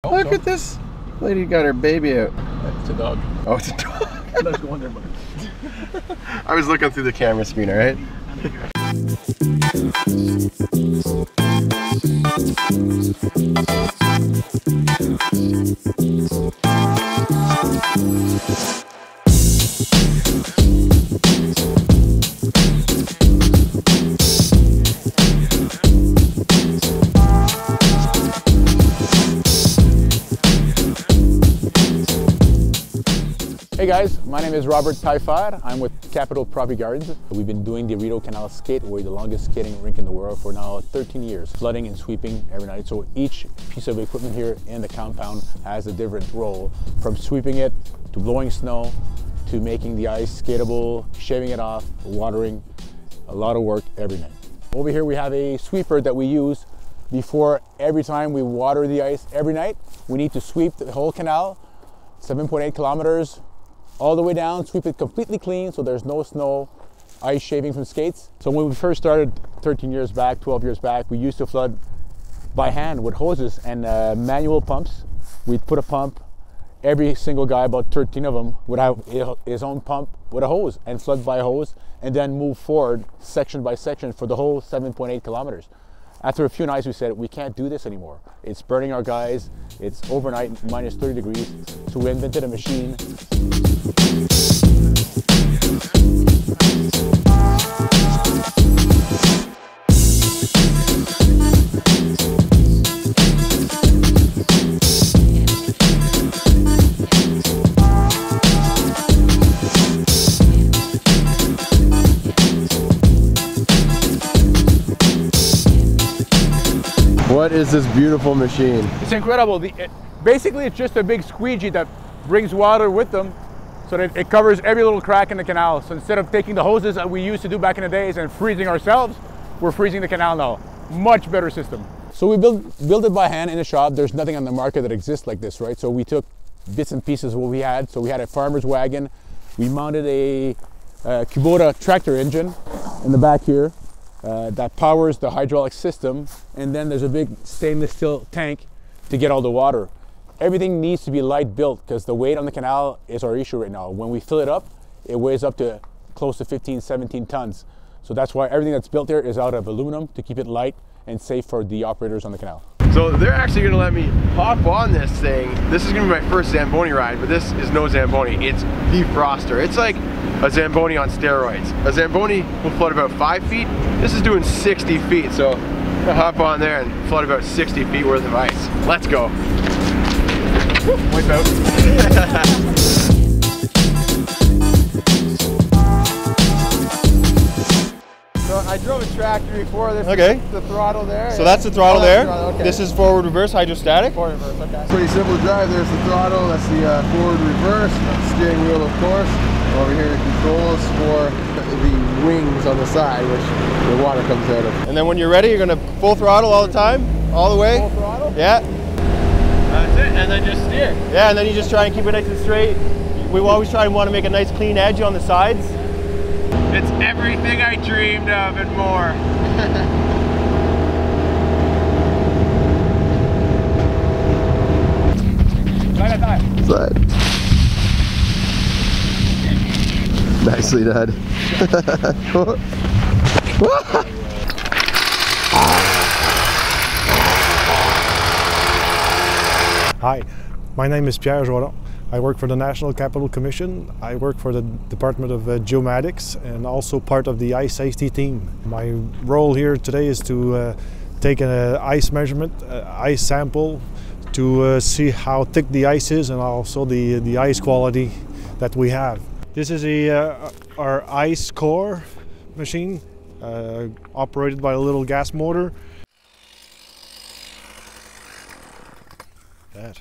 Look at this lady, got her baby out. It's a dog. Oh, it's a dog. Let's go under. I was looking through the camera screen, all right? Hey guys, my name is Robert Taifar. I'm with Capital Property Gardens. We've been doing the Rideau Canal Skate, we're the longest skating rink in the world for now 13 years. Flooding and sweeping every night. So each piece of equipment here in the compound has a different role, from sweeping it to blowing snow to making the ice skatable, shaving it off, watering. A lot of work every night. Over here we have a sweeper that we use before every time we water the ice every night. We need to sweep the whole canal, 7.8 kilometers, all the way down, sweep it completely clean so there's no snow, ice shaving from skates. So when we first started 13 years back, 12 years back, we used to flood by hand with hoses and manual pumps. We'd put a pump, every single guy, about 13 of them, would have his own pump with a hose and flood by hose and then move forward section by section for the whole 7.8 kilometers. After a few nights we said, we can't do this anymore. It's burning our guys, it's overnight minus 30 degrees, so we invented a machine. What is this beautiful machine? It's incredible. Basically, it's just a big squeegee that brings water with them so that it covers every little crack in the canal. So instead of taking the hoses that we used to do back in the days and freezing ourselves, we're freezing the canal now. Much better system. So we built it by hand in the shop. There's nothing on the market that exists like this, right? So we took bits and pieces of what we had. So we had a farmer's wagon. We mounted a Kubota tractor engine in the back here. That powers the hydraulic system, and then there's a big stainless steel tank to get all the water. Everything needs to be light built because the weight on the canal is our issue right now. When we fill it up, it weighs up to close to 15, 17 tons. So that's why everything that's built here is out of aluminum to keep it light and safe for the operators on the canal. So they're actually gonna let me hop on this thing. This is gonna be my first Zamboni ride, but this is no Zamboni, it's defroster. It's like a Zamboni on steroids. A Zamboni will flood about 5 feet. This is doing 60 feet, so I'll hop on there and flood about 60 feet worth of ice. Let's go. Wipe out. So I drove a tractor before. This is the throttle there. So that's the throttle there. Okay. This is forward reverse hydrostatic. Forward reverse, okay. Pretty simple to drive. There's the throttle. That's the forward reverse. That's the steering wheel, of course. Over here, the controls for the wings on the side, which the water comes out of. And then when you're ready, you're gonna full throttle all the time, all the way. Full throttle? Yeah. That's it, and then just steer. Yeah, and then you just try and keep it nice and straight. We always try and want to make a nice clean edge on the sides. It's everything I dreamed of and more. Slide. Nicely done. Hi, my name is Pierre Joron. I work for the National Capital Commission. I work for the Department of Geomatics and also part of the ice safety team. My role here today is to take an ice measurement, ice sample, to see how thick the ice is and also the ice quality that we have. This is our ice core machine, operated by a little gas motor. Yeah.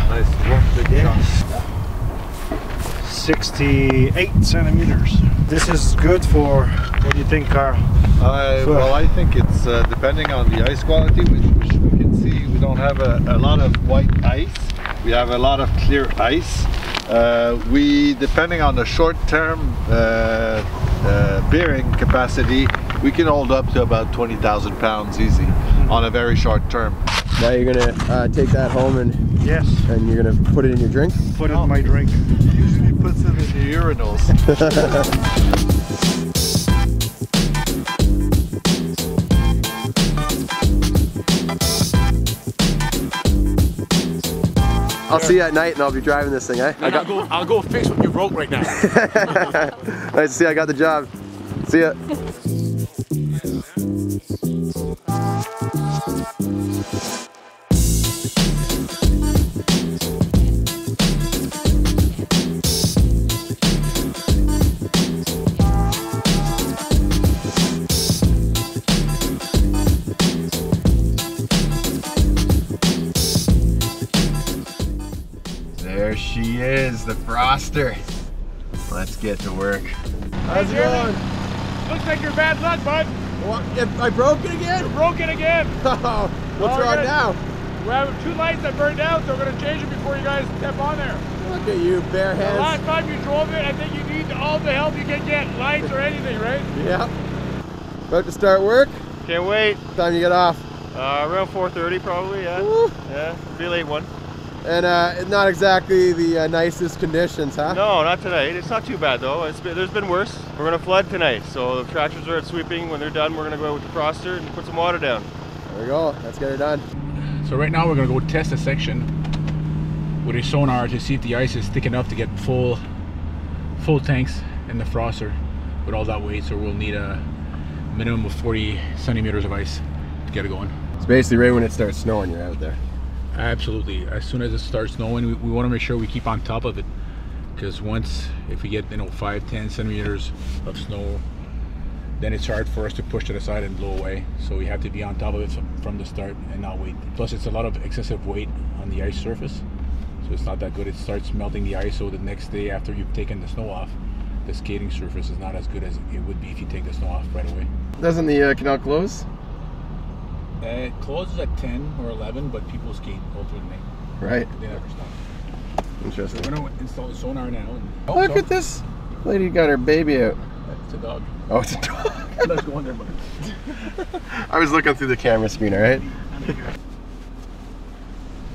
Nice work, big yeah. 68 centimeters. This is good for, what do you think, Carl? Well, I think it's depending on the ice quality, which we can see. We don't have a lot of white ice. We have a lot of clear ice. Depending on the short-term bearing capacity, we can hold up to about 20,000 pounds easy on a very short term. Now you're gonna take that home and Yes. and you're gonna put it in your drink? Put it in my drink. Usually puts it in your urinals. I'll see you at night and I'll be driving this thing, eh? I'll go fix what you wrote right now. Nice to see I got the job. See ya. There she is, the froster. Let's get to work. How's it going? Looks like you're bad luck, bud. What? I broke it again? You broke it again. What's wrong now? We have 2 lights that burned out, so we're going to change it before you guys step on there. Look at you, bare The hands. last time you drove it, I think you need all the help you can get, lights or anything, right? Yeah. About to start work? Can't wait. What time you get off? Around 4:30 probably, yeah. Woo. Yeah, be a late one. And not exactly the nicest conditions, huh? No, not tonight. It's not too bad though. There's been worse. We're gonna flood tonight, so the tractors are at sweeping. When they're done, we're gonna go out with the froster and put some water down. There we go. Let's get it done. So right now we're gonna go test a section with a sonar to see if the ice is thick enough to get full tanks in the froster with all that weight. So we'll need a minimum of 40 centimeters of ice to get it going. It's basically right when it starts snowing, you're out there. Absolutely. As soon as it starts snowing, we want to make sure we keep on top of it, because if we get 5-10 centimeters of snow, then it's hard for us to push to the side and blow away. So we have to be on top of it from the start and not wait. Plus it's a lot of excessive weight on the ice surface, so it's not that good. It starts melting the ice, so the next day after you've taken the snow off, the skating surface is not as good as it would be if you take the snow off right away. Doesn't the canal close? It closes at 10 or 11, but people skate all through the night. Right. They never stop. Interesting. We're going to install the sonar now. And Look at this. Lady got her baby out. It's a dog. Oh, it's a dog. Let's go in there, buddy. I was looking through the camera screen, all right?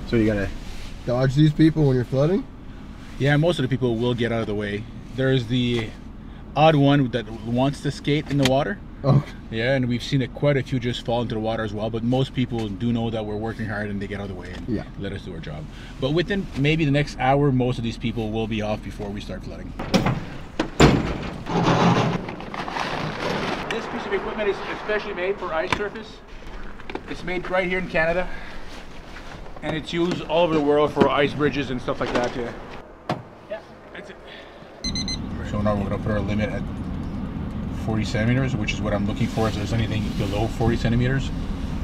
So you gotta dodge these people when you're flooding? Yeah, most of the people will get out of the way. There's the odd one that wants to skate in the water. Oh. Yeah, and we've seen quite a few just fall into the water as well, but most people do know that we're working hard and they get out of the way and let us do our job. But within maybe the next hour, most of these people will be off before we start flooding. This piece of equipment is especially made for ice surface. It's made right here in Canada, and it's used all over the world for ice bridges and stuff like that. Yeah, that's it. So now we're going to put our limit at 40 centimeters, which is what I'm looking for. If there's anything below 40 centimeters,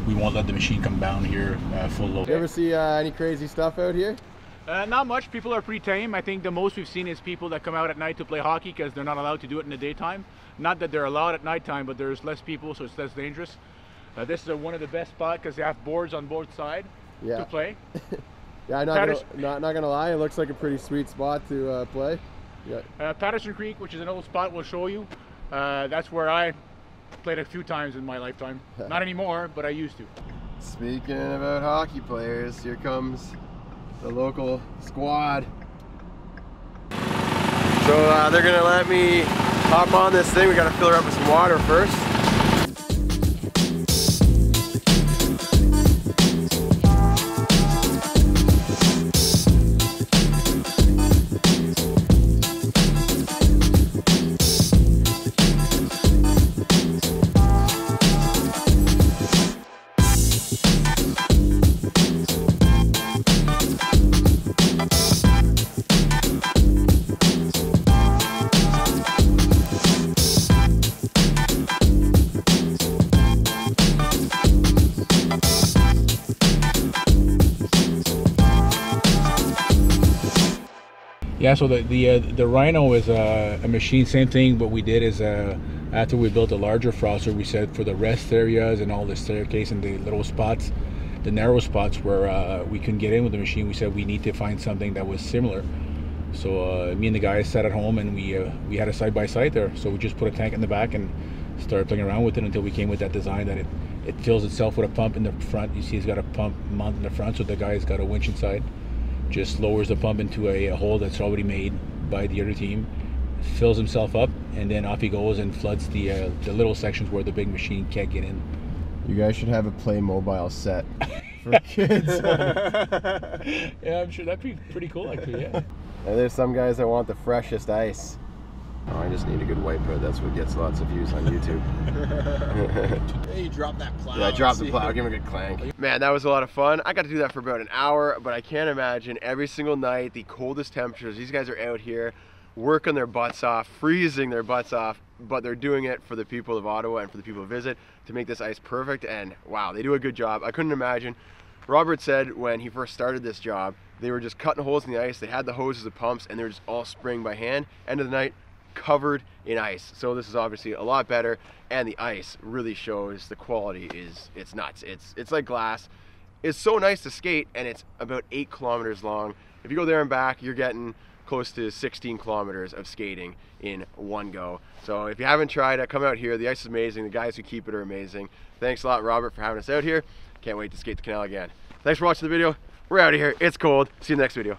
we won't let the machine come down here full load. You ever see any crazy stuff out here? Not much. People are pretty tame. I think the most we've seen is people that come out at night to play hockey because they're not allowed to do it in the daytime. Not that they're allowed at nighttime, but there's less people, so it's less dangerous. This is one of the best spots because they have boards on both sides to play. Yeah, I'm not gonna lie, it looks like a pretty sweet spot to play. Yeah. Patterson Creek, which is an old spot we'll show you. That's where I played a few times in my lifetime. Not anymore, but I used to. Speaking about hockey players, here comes the local squad. So they're gonna let me hop on this thing. We gotta fill her up with some water first. Yeah, so the Rhino is a machine, same thing. What we did is after we built a larger froster, we said for the rest areas and all the staircase and the little spots, the narrow spots where we couldn't get in with the machine, we said we need to find something that was similar. So me and the guys sat at home and we had a side-by-side there. So we just put a tank in the back and started playing around with it until we came with that design that it fills itself with a pump in the front. You see it's got a pump mounted in the front, so the guy's got a winch inside. Just lowers the pump into a hole that's already made by the other team, fills himself up, and then off he goes and floods the little sections where the big machine can't get in. You guys should have a Playmobil set for kids. Yeah, I'm sure that'd be pretty cool actually, yeah. And there's some guys that want the freshest ice. Oh, I just need a good wipe hood. That's what gets lots of views on YouTube. Hey, you drop that plow. Yeah, I dropped the plow. I'll give him a good clank. Man, that was a lot of fun. I got to do that for about an hour, but I can't imagine every single night, the coldest temperatures. These guys are out here working their butts off, freezing their butts off, but they're doing it for the people of Ottawa and for the people who visit to make this ice perfect. And wow, they do a good job. I couldn't imagine. Robert said when he first started this job, they were just cutting holes in the ice. They had the hoses of pumps and they were just all spraying by hand. End of the night, covered in ice. So this is obviously a lot better, and the ice really shows the quality it's nuts. It's like glass. It's so nice to skate, and it's about 8 kilometers long. If you go there and back, you're getting close to 16 kilometers of skating in one go. So if you haven't tried it, come out here. The ice is amazing. The guys who keep it are amazing. Thanks a lot, Robert, for having us out here. Can't wait to skate the canal again. Thanks for watching the video. We're out of here. It's cold. See you in the next video.